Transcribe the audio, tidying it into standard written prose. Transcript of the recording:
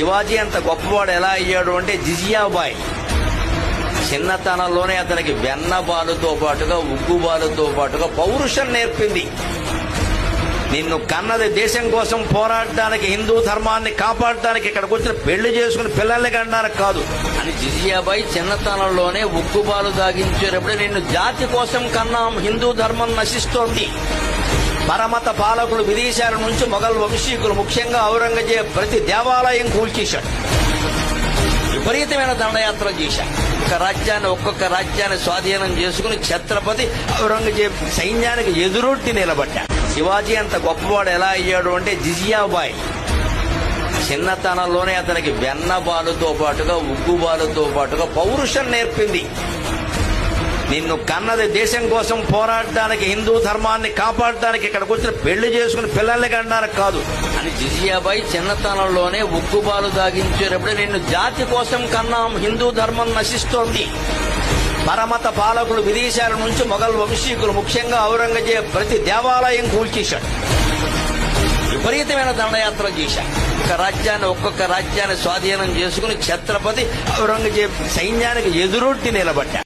శివాజీ అంత గొప్పవాడు ఎలా అయ్యాడు అంటే జిజియాబాయ్ చిన్నతనంలోనే అతనికి వెన్నబాలుతో పాటుగా ఉగ్గుబాలుతో పాటుగా పౌరుషం నేర్పింది. నిన్ను కన్నది దేశం కోసం పోరాడడానికి, హిందూ ధర్మాన్ని కాపాడడానికి, ఇక్కడికి వచ్చిన పెళ్లి చేసుకుని పిల్లల్ని కనడానికి కాదు అని జిజియాబాయి చిన్నతనంలోనే ఉగ్గుబాలు దాగించేటప్పుడే నిన్ను జాతి కోసం కన్నాం, హిందూ ధర్మం నశిస్తోంది. పరమత పాలకులు విదేశాల నుంచి మొఘల్ వంశీకులు, ముఖ్యంగా ఔరంగజేబ్ ప్రతి దేవాలయం కూల్చేశాడు. విపరీతమైన దండయాత్ర చేశాడు. ఒక్కొక్క రాజ్యాన్ని స్వాధీనం చేసుకుని ఛత్రపతి ఔరంగజేబ్ సైన్యానికి ఎదురొట్టి నిలబడ్డాడు. శివాజీ అంత గొప్పవాడు ఎలా అయ్యాడు అంటే జిజియాబాయ్ చిన్నతనంలోనే అతనికి వెన్నబాలుతో పాటుగా ఉగ్గుబాలుతో పాటుగా పౌరుషం నేర్పింది. నిన్ను కన్నది దేశం కోసం పోరాడడానికి, హిందూ ధర్మాన్ని కాపాడడానికి, ఇక్కడికి వచ్చిన పెళ్లి చేసుకుని పిల్లల్ని కనడానికి కాదు అని జిజియాబాయి చిన్నతనంలోనే ఉగ్గుబాలు దాగించేటప్పుడే నిన్ను జాతి కోసం కన్నాం, హిందూ ధర్మం నశిస్తోంది. పరమత పాలకులు విదేశాల నుంచి మొఘల్ వంశీకులు, ముఖ్యంగా ఔరంగజేబ్ ప్రతి దేవాలయం కూల్చేశాడు. విపరీతమైన దండయాత్ర చేశాడు. ఒక్కొక్క రాజ్యాన్ని స్వాధీనం చేసుకుని ఛత్రపతి ఔరంగజేబ్ సైన్యానికి ఎదురొట్టి నిలబడ్డాడు.